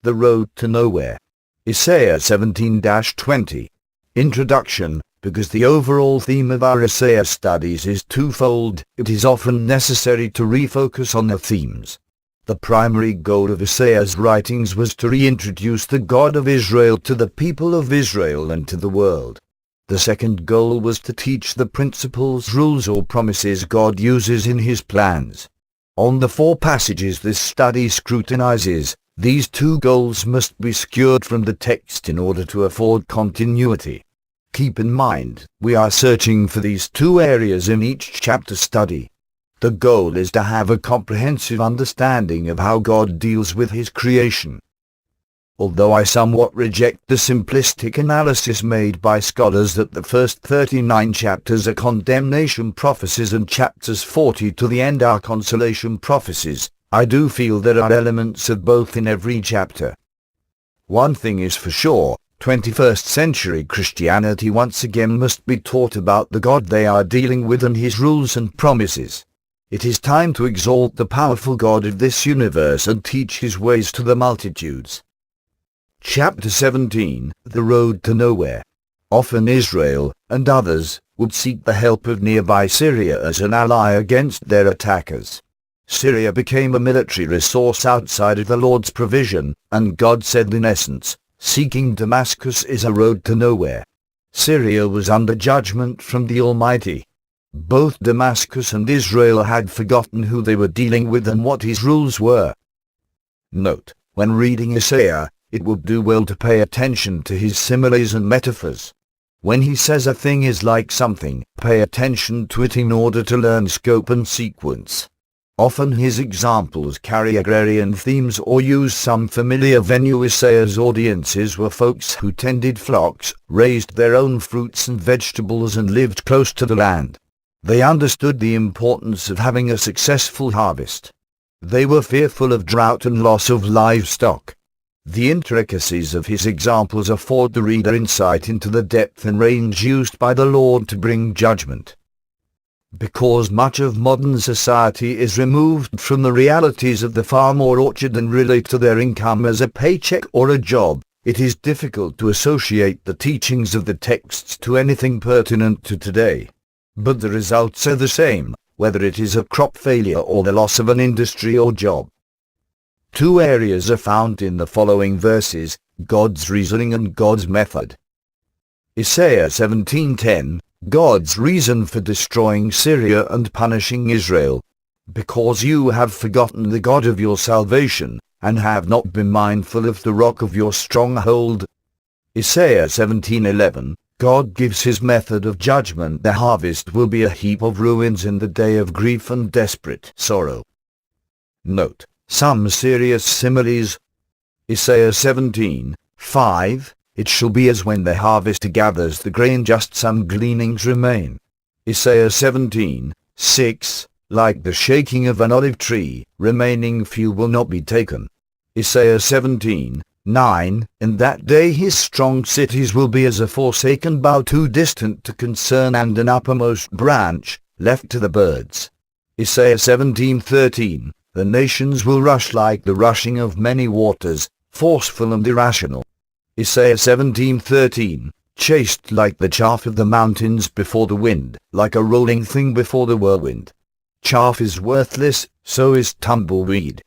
The Road to Nowhere. Isaiah 17-20. Introduction. Because the overall theme of our Isaiah studies is twofold, it is often necessary to refocus on the themes. The primary goal of Isaiah's writings was to reintroduce the God of Israel to the people of Israel and to the world. The second goal was to teach the principles, rules or promises God uses in his plans. On the 4 passages this study scrutinizes, these 2 goals must be secured from the text in order to afford continuity. Keep in mind, we are searching for these 2 areas in each chapter study. The goal is to have a comprehensive understanding of how God deals with his creation. Although I somewhat reject the simplistic analysis made by scholars that the first 39 chapters are condemnation prophecies and chapters 40 to the end are consolation prophecies, I do feel there are elements of both in every chapter. One thing is for sure, 21st century Christianity once again must be taught about the God they are dealing with and his rules and promises. It is time to exalt the powerful God of this universe and teach his ways to the multitudes. Chapter 17, The Road to Nowhere. Often Israel, and others, would seek the help of nearby Syria as an ally against their attackers. Syria became a military resource outside of the Lord's provision, and God said in essence, seeking Damascus is a road to nowhere. Syria was under judgment from the Almighty. Both Damascus and Israel had forgotten who they were dealing with and what his rules were. Note, when reading Isaiah, it would do well to pay attention to his similes and metaphors. When he says a thing is like something, pay attention to it in order to learn scope and sequence. Often his examples carry agrarian themes or use some familiar venue. Isaiah's audiences were folks who tended flocks, raised their own fruits and vegetables and lived close to the land. They understood the importance of having a successful harvest. They were fearful of drought and loss of livestock. The intricacies of his examples afford the reader insight into the depth and range used by the Lord to bring judgment. Because much of modern society is removed from the realities of the farm or orchard and relate to their income as a paycheck or a job, it is difficult to associate the teachings of the texts to anything pertinent to today. But the results are the same, whether it is a crop failure or the loss of an industry or job. 2 areas are found in the following verses, God's reasoning and God's method. Isaiah 17:10, God's reason for destroying Syria and punishing Israel. Because you have forgotten the God of your salvation, and have not been mindful of the rock of your stronghold. Isaiah 17:11, God gives his method of judgment. The harvest will be a heap of ruins in the day of grief and desperate sorrow. Note, some serious similes. Isaiah 17:5, it shall be as when the harvester gathers the grain, just some gleanings remain. Isaiah 17:6, like the shaking of an olive tree, remaining few will not be taken. Isaiah 17:9, in that day his strong cities will be as a forsaken bough too distant to concern and an uppermost branch, left to the birds. Isaiah 17:13, the nations will rush like the rushing of many waters, forceful and irrational. Isaiah 17:13, chased like the chaff of the mountains before the wind, like a rolling thing before the whirlwind. Chaff is worthless, so is tumbleweed.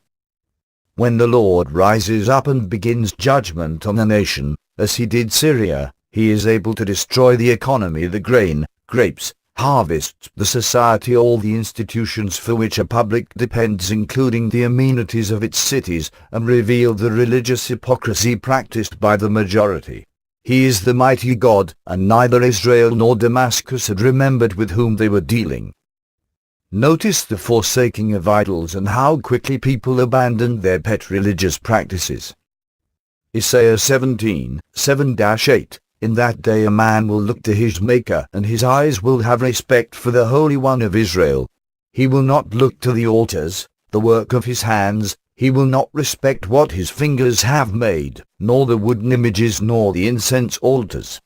When the Lord rises up and begins judgment on a nation, as he did Syria, he is able to destroy the economy, the grain, grapes, harvests, the society, all the institutions for which a public depends, including the amenities of its cities, and reveal the religious hypocrisy practiced by the majority. He is the mighty God, and neither Israel nor Damascus had remembered with whom they were dealing. Notice the forsaking of idols and how quickly people abandoned their pet religious practices. Isaiah 17:7-8, in that day a man will look to his Maker, and his eyes will have respect for the Holy One of Israel. He will not look to the altars, the work of his hands, he will not respect what his fingers have made, nor the wooden images nor the incense altars.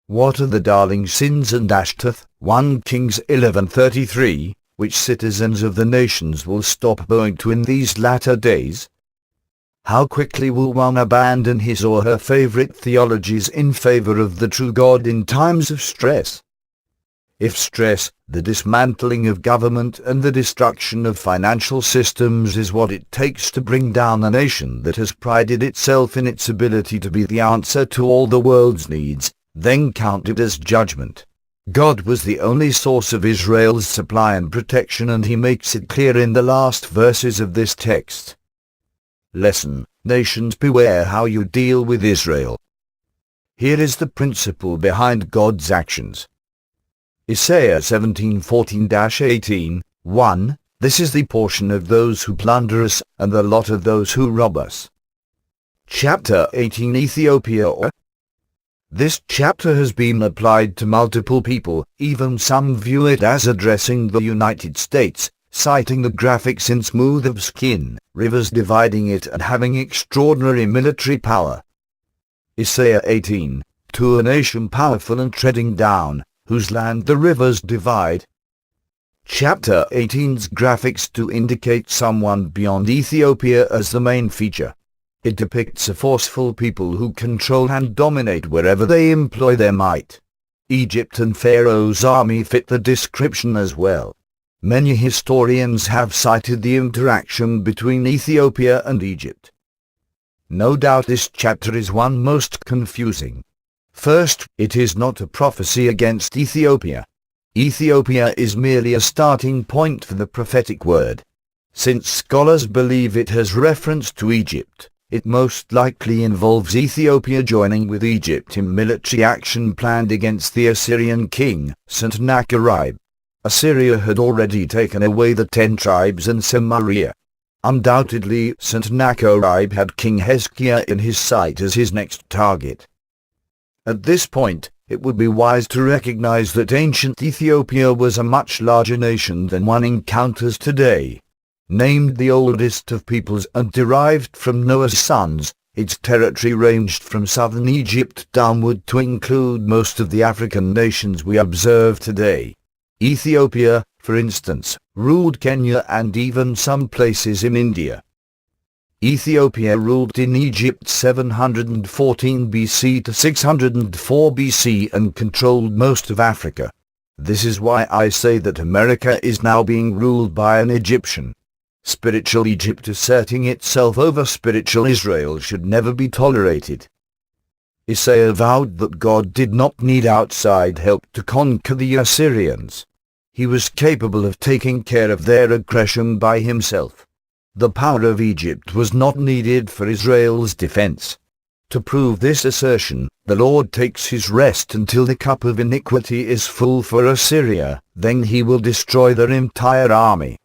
What are the darling sins and Ashtaroth? 1 Kings 11:33, which citizens of the nations will stop bowing to in these latter days? How quickly will one abandon his or her favorite theologies in favor of the true God in times of stress? If stress, the dismantling of government and the destruction of financial systems is what it takes to bring down a nation that has prided itself in its ability to be the answer to all the world's needs, then count it as judgment. God was the only source of Israel's supply and protection, and he makes it clear in the last verses of this text. Lesson: Nations, beware how you deal with Israel. Here is the principle behind God's actions. Isaiah 17:14-18, 1. This is the portion of those who plunder us, and the lot of those who rob us. Chapter 18, Ethiopia. This chapter has been applied to multiple people, even some view it as addressing the United States, citing the graphics in smooth of skin, rivers dividing it and having extraordinary military power. Isaiah 18, to a nation powerful and treading down, whose land the rivers divide. Chapter 18's graphics to indicate someone beyond Ethiopia as the main feature. It depicts a forceful people who control and dominate wherever they employ their might. Egypt and Pharaoh's army fit the description as well. Many historians have cited the interaction between Ethiopia and Egypt. No doubt this chapter is one most confusing. First, it is not a prophecy against Ethiopia. Ethiopia is merely a starting point for the prophetic word. Since scholars believe it has reference to Egypt, it most likely involves Ethiopia joining with Egypt in military action planned against the Assyrian king, Sennacherib. Assyria had already taken away the 10 tribes and Samaria. Undoubtedly, Sennacherib had King Hezekiah in his sight as his next target. At this point, it would be wise to recognize that ancient Ethiopia was a much larger nation than one encounters today. Named the oldest of peoples and derived from Noah's sons, its territory ranged from southern Egypt downward to include most of the African nations we observe today. Ethiopia, for instance, ruled Kenya and even some places in India. Ethiopia ruled in Egypt 714 BC to 604 BC and controlled most of Africa. This is why I say that America is now being ruled by an Egyptian. Spiritual Egypt asserting itself over spiritual Israel should never be tolerated. Isaiah vowed that God did not need outside help to conquer the Assyrians. He was capable of taking care of their aggression by himself. The power of Egypt was not needed for Israel's defense. To prove this assertion, the Lord takes his rest until the cup of iniquity is full for Assyria, then he will destroy their entire army.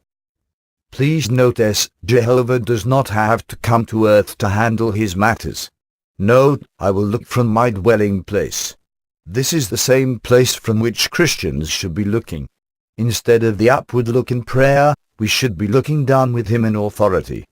Please notice, Jehovah does not have to come to earth to handle his matters. Note, I will look from my dwelling place. This is the same place from which Christians should be looking. Instead of the upward look in prayer, we should be looking down with him in authority.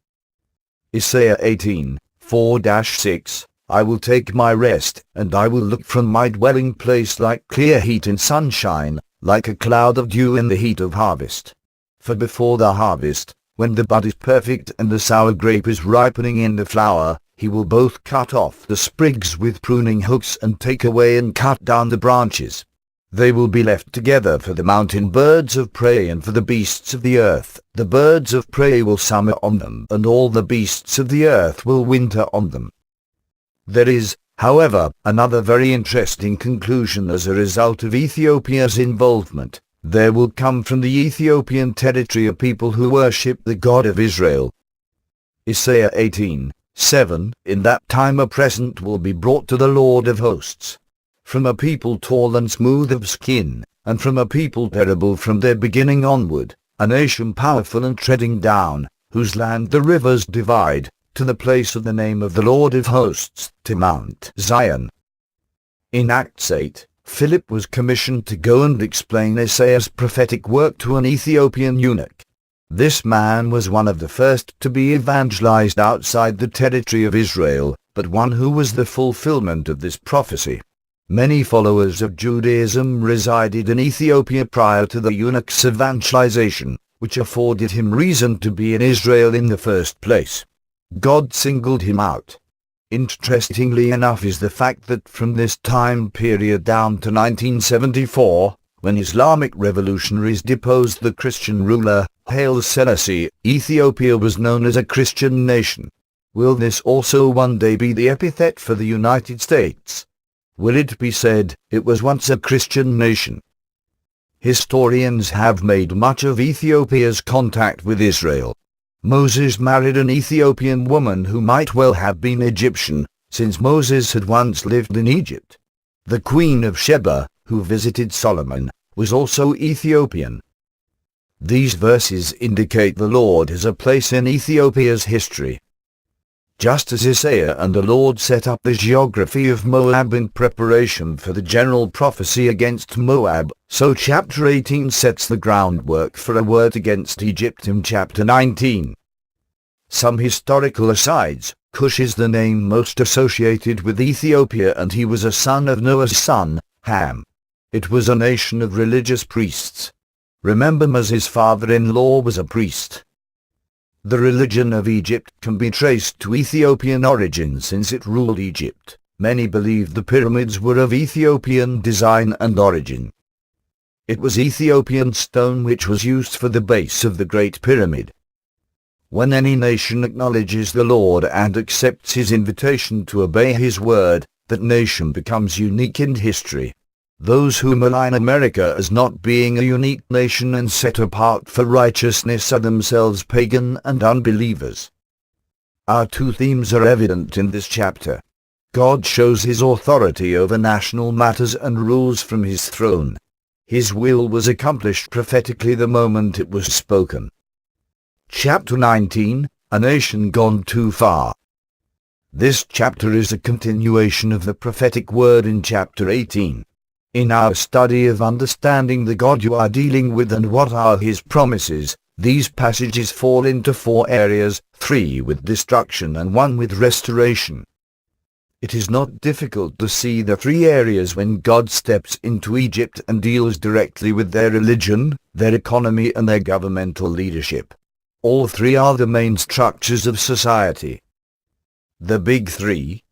Isaiah 18, 4-6, I will take my rest, and I will look from my dwelling place like clear heat in sunshine, like a cloud of dew in the heat of harvest. For before the harvest, when the bud is perfect and the sour grape is ripening in the flower, he will both cut off the sprigs with pruning hooks and take away and cut down the branches. They will be left together for the mountain birds of prey and for the beasts of the earth. The birds of prey will summer on them, and all the beasts of the earth will winter on them. There is, however, another very interesting conclusion as a result of Ethiopia's involvement. There will come from the Ethiopian territory a people who worship the God of Israel. Isaiah 18, 7, in that time a present will be brought to the Lord of hosts. From a people tall and smooth of skin, and from a people terrible from their beginning onward, a nation powerful and treading down, whose land the rivers divide, to the place of the name of the Lord of hosts, to Mount Zion. In Acts 8, Philip was commissioned to go and explain Isaiah's prophetic work to an Ethiopian eunuch. This man was one of the first to be evangelized outside the territory of Israel, but one who was the fulfillment of this prophecy. Many followers of Judaism resided in Ethiopia prior to the eunuch's evangelization, which afforded him reason to be in Israel in the first place. God singled him out. Interestingly enough is the fact that from this time period down to 1974, when Islamic revolutionaries deposed the Christian ruler, Haile Selassie, Ethiopia was known as a Christian nation. Will this also one day be the epithet for the United States? Will it be said, it was once a Christian nation? Historians have made much of Ethiopia's contact with Israel. Moses married an Ethiopian woman who might well have been Egyptian, since Moses had once lived in Egypt. The Queen of Sheba, who visited Solomon, was also Ethiopian. These verses indicate the Lord has a place in Ethiopia's history. Just as Isaiah and the Lord set up the geography of Moab in preparation for the general prophecy against Moab, so chapter 18 sets the groundwork for a word against Egypt in chapter 19. Some historical asides: Cush is the name most associated with Ethiopia, and he was a son of Noah's son, Ham. It was a nation of religious priests. Remember, Moses' father-in-law was a priest. The religion of Egypt can be traced to Ethiopian origin since it ruled Egypt. Many believe the pyramids were of Ethiopian design and origin. It was Ethiopian stone which was used for the base of the Great Pyramid. When any nation acknowledges the Lord and accepts his invitation to obey his word, that nation becomes unique in history. Those who malign America as not being a unique nation and set apart for righteousness are themselves pagan and unbelievers. Our two themes are evident in this chapter. God shows his authority over national matters and rules from his throne. His will was accomplished prophetically the moment it was spoken. Chapter 19, A Nation Gone Too Far. This chapter is a continuation of the prophetic word in chapter 18. In our study of understanding the God you are dealing with and what are his promises, these passages fall into 4 areas, 3 with destruction and 1 with restoration. It is not difficult to see the 3 areas when God steps into Egypt and deals directly with their religion, their economy and their governmental leadership. All 3 are the main structures of society. The big 3.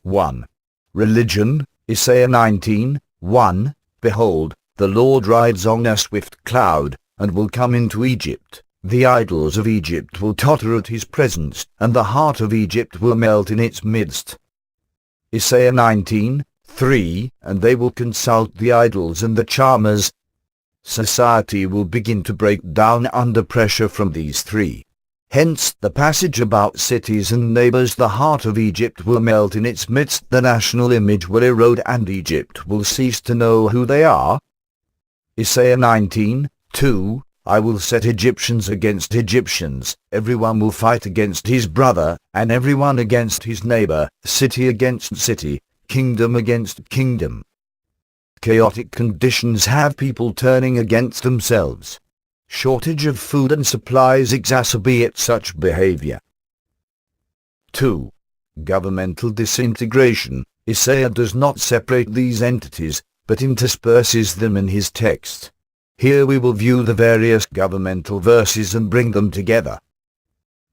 1. Religion, Isaiah 19. 1. Behold, the Lord rides on a swift cloud, and will come into Egypt. The idols of Egypt will totter at his presence, and the heart of Egypt will melt in its midst. Isaiah 19. 3. And they will consult the idols and the charmers. Society will begin to break down under pressure from these 3. Hence the passage about cities and neighbors. The heart of Egypt will melt in its midst, the national image will erode, and Egypt will cease to know who they are. Isaiah 19. 2. I will set Egyptians against Egyptians, everyone will fight against his brother, and everyone against his neighbor, city against city, kingdom against kingdom. Chaotic conditions have people turning against themselves. Shortage of food and supplies exacerbate such behavior. 2. Governmental disintegration. Isaiah does not separate these entities, but intersperses them in his text. Here we will view the various governmental verses and bring them together.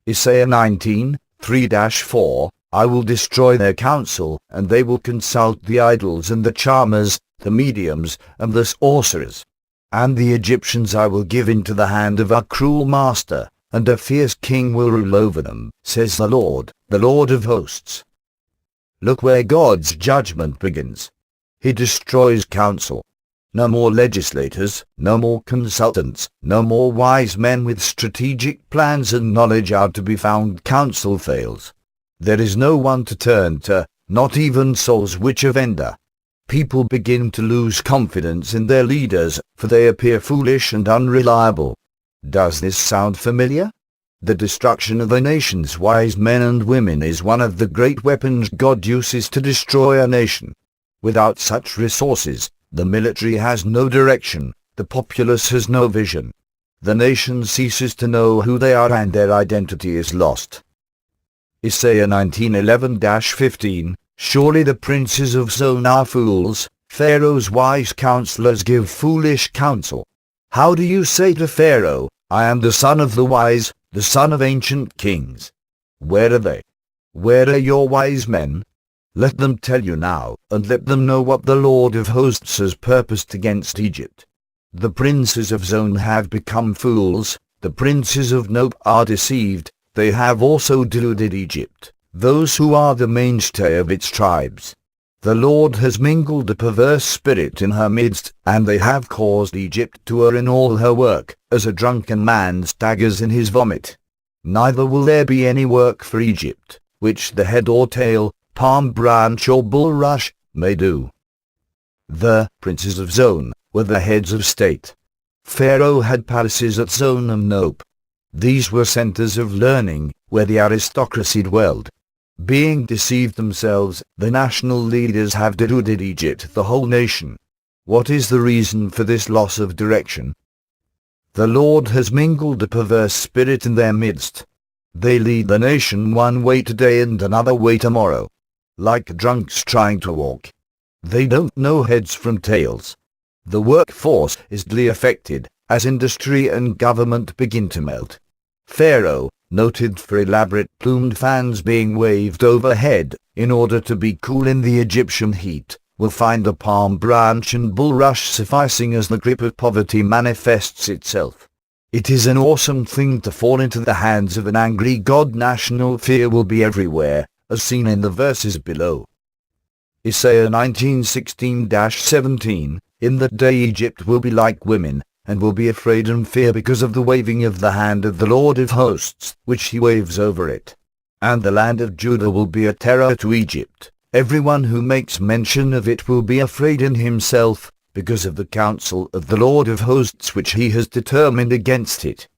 Isaiah 19, 3-4, I will destroy their counsel, and they will consult the idols and the charmers, the mediums, and the sorcerers. And the Egyptians I will give into the hand of a cruel master, and a fierce king will rule over them, says the Lord of hosts. Look where God's judgment begins. He destroys counsel. No more legislators, no more consultants, no more wise men with strategic plans and knowledge are to be found. Counsel fails. There is no one to turn to, not even souls which offender. People begin to lose confidence in their leaders, for they appear foolish and unreliable. Does this sound familiar? The destruction of a nation's wise men and women is one of the great weapons God uses to destroy a nation. Without such resources, the military has no direction, the populace has no vision. The nation ceases to know who they are and their identity is lost. Isaiah 19:11-15, Surely the princes of Zon are fools, Pharaoh's wise counselors give foolish counsel. How do you say to Pharaoh, I am the son of the wise, the son of ancient kings? Where are they? Where are your wise men? Let them tell you now, and let them know what the Lord of hosts has purposed against Egypt. The princes of Zon have become fools, the princes of Nob are deceived, they have also deluded Egypt, those who are the mainstay of its tribes. The Lord has mingled a perverse spirit in her midst, and they have caused Egypt to err in all her work, as a drunken man staggers in his vomit. Neither will there be any work for Egypt, which the head or tail, palm branch or bulrush, may do. The princes of Zon were the heads of state. Pharaoh had palaces at Zon and Nob. These were centers of learning, where the aristocracy dwelled. Being deceived themselves, the national leaders have deluded Egypt, the whole nation. What is the reason for this loss of direction? The Lord has mingled a perverse spirit in their midst. They lead the nation one way today and another way tomorrow, like drunks trying to walk. They don't know heads from tails. The workforce is greatly affected, as industry and government begin to melt. Pharaoh, noted for elaborate plumed fans being waved overhead, in order to be cool in the Egyptian heat, will find a palm branch and bulrush sufficing as the grip of poverty manifests itself. It is an awesome thing to fall into the hands of an angry God. National fear will be everywhere, as seen in the verses below. Isaiah 19:16-17, In that day Egypt will be like women, and will be afraid and fear because of the waving of the hand of the Lord of hosts, which he waves over it. And the land of Judah will be a terror to Egypt. Everyone who makes mention of it will be afraid in himself, because of the counsel of the Lord of hosts which he has determined against it.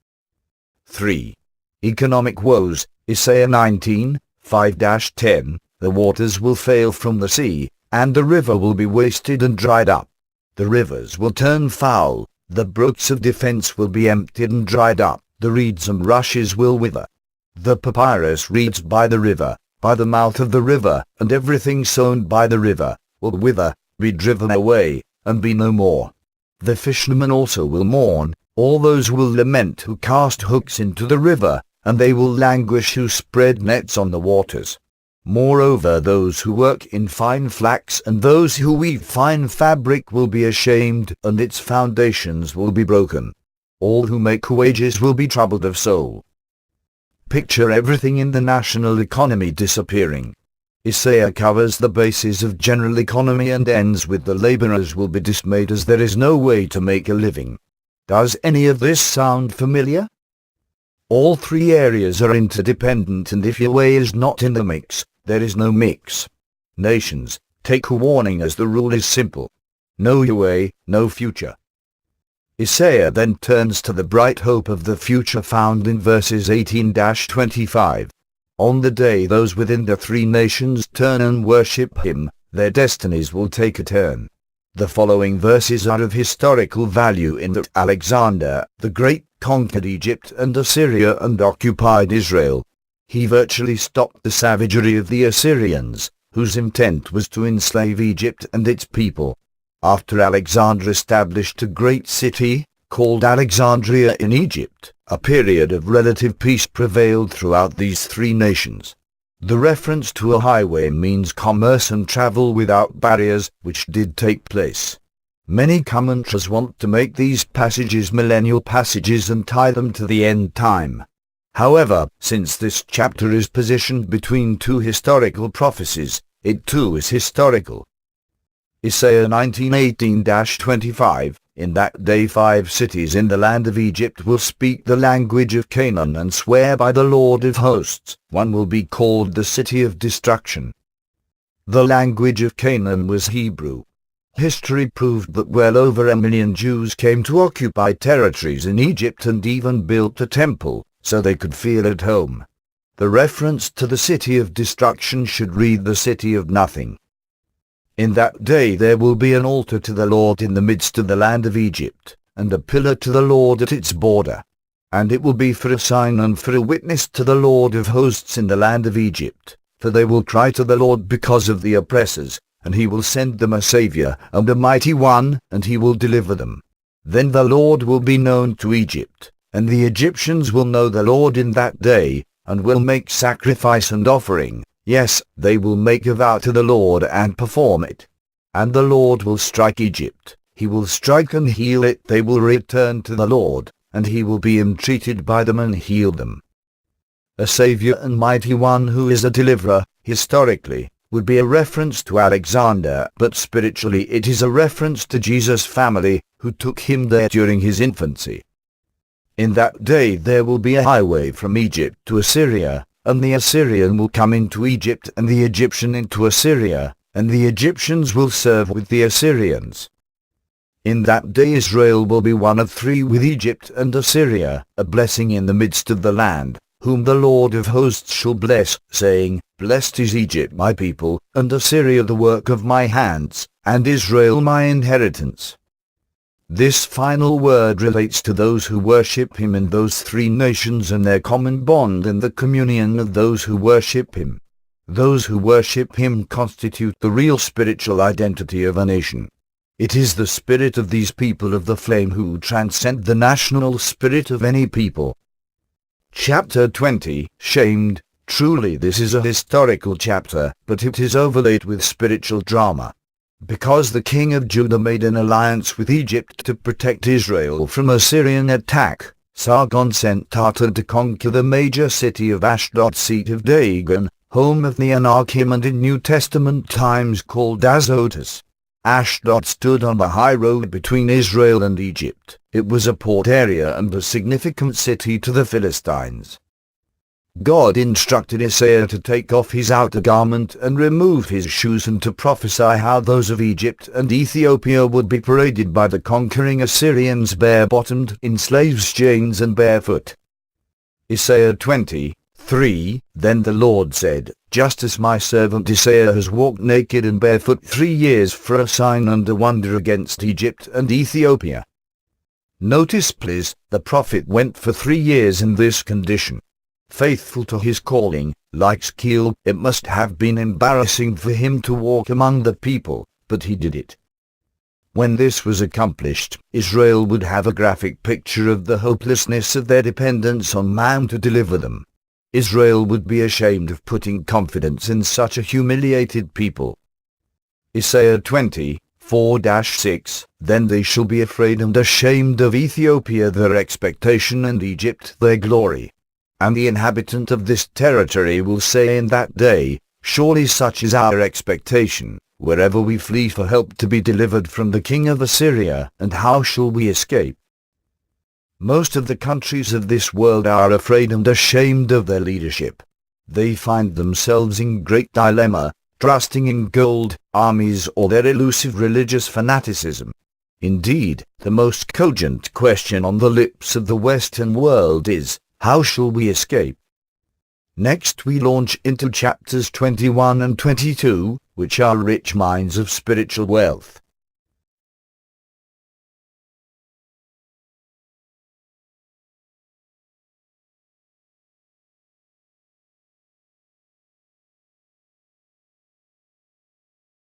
3. Economic woes, Isaiah 19:5-10, The waters will fail from the sea, and the river will be wasted and dried up. The rivers will turn foul, the brooks of defense will be emptied and dried up, the reeds and rushes will wither. The papyrus reeds by the river, by the mouth of the river, and everything sown by the river, will wither, be driven away, and be no more. The fishermen also will mourn, all those will lament who cast hooks into the river, and they will languish who spread nets on the waters. Moreover, those who work in fine flax and those who weave fine fabric will be ashamed, and its foundations will be broken. All who make wages will be troubled of soul. Picture everything in the national economy disappearing. Isaiah covers the basis of general economy and ends with the laborers will be dismayed as there is no way to make a living. Does any of this sound familiar? All three areas are interdependent, and if your way is not in the mix, there is no mix. Nations, take a warning, as the rule is simple. Know your way, no future. Isaiah then turns to the bright hope of the future found in verses 18-25. On the day those within the three nations turn and worship him, their destinies will take a turn. The following verses are of historical value in that Alexander the Great conquered Egypt and Assyria and occupied Israel. He virtually stopped the savagery of the Assyrians, whose intent was to enslave Egypt and its people. After Alexander established a great city, called Alexandria in Egypt, a period of relative peace prevailed throughout these three nations. The reference to a highway means commerce and travel without barriers, which did take place. Many commentators want to make these passages millennial passages and tie them to the end time. However, since this chapter is positioned between two historical prophecies, it too is historical. Isaiah 19:18-25, In that day 5 cities in the land of Egypt will speak the language of Canaan and swear by the Lord of hosts. One will be called the city of destruction. The language of Canaan was Hebrew. History proved that well over 1 million Jews came to occupy territories in Egypt and even built a temple, so they could feel at home. The reference to the city of destruction should read the city of nothing. In that day there will be an altar to the Lord in the midst of the land of Egypt, and a pillar to the Lord at its border. And it will be for a sign and for a witness to the Lord of hosts in the land of Egypt, for they will cry to the Lord because of the oppressors, and he will send them a Saviour and a mighty one, and he will deliver them. Then the Lord will be known to Egypt, and the Egyptians will know the Lord in that day, and will make sacrifice and offering. Yes, they will make a vow to the Lord and perform it. And the Lord will strike Egypt. He will strike and heal it. They will return to the Lord, and he will be entreated by them and heal them. A Savior and Mighty One who is a deliverer, historically, would be a reference to Alexander, but spiritually it is a reference to Jesus' family, who took him there during his infancy. In that day there will be a highway from Egypt to Assyria, and the Assyrian will come into Egypt and the Egyptian into Assyria, and the Egyptians will serve with the Assyrians. In that day Israel will be one of three with Egypt and Assyria, a blessing in the midst of the land, whom the Lord of hosts shall bless, saying, Blessed is Egypt my people, and Assyria the work of my hands, and Israel my inheritance. This final word relates to those who worship him in those three nations and their common bond and the communion of those who worship him. Those who worship him constitute the real spiritual identity of a nation. It is the spirit of these people of the flame who transcend the national spirit of any people. Chapter 20, Shamed. Truly this is a historical chapter, but it is overlaid with spiritual drama. Because the king of Judah made an alliance with Egypt to protect Israel from Assyrian attack, Sargon sent Tartar to conquer the major city of Ashdod, seat of Dagon, home of the Anakim and in New Testament times called Azotus. Ashdod stood on the high road between Israel and Egypt. It was a port area and a significant city to the Philistines. God instructed Isaiah to take off his outer garment and remove his shoes and to prophesy how those of Egypt and Ethiopia would be paraded by the conquering Assyrians bare-bottomed, in slaves' chains and barefoot. Isaiah 20:3. Then the Lord said, Just as my servant Isaiah has walked naked and barefoot 3 years for a sign and a wonder against Egypt and Ethiopia. Notice please, the prophet went for 3 years in this condition. Faithful to his calling, like Skill, it must have been embarrassing for him to walk among the people, but he did it. When this was accomplished, Israel would have a graphic picture of the hopelessness of their dependence on man to deliver them. Israel would be ashamed of putting confidence in such a humiliated people. Isaiah 20:4-6. Then they shall be afraid and ashamed of Ethiopia their expectation and Egypt their glory. And the inhabitant of this territory will say in that day, Surely such is our expectation, wherever we flee for help to be delivered from the king of Assyria, and how shall we escape? Most of the countries of this world are afraid and ashamed of their leadership. They find themselves in great dilemma, trusting in gold, armies or their elusive religious fanaticism. Indeed, the most cogent question on the lips of the Western world is, how shall we escape? Next we launch into chapters 21 and 22, which are rich mines of spiritual wealth.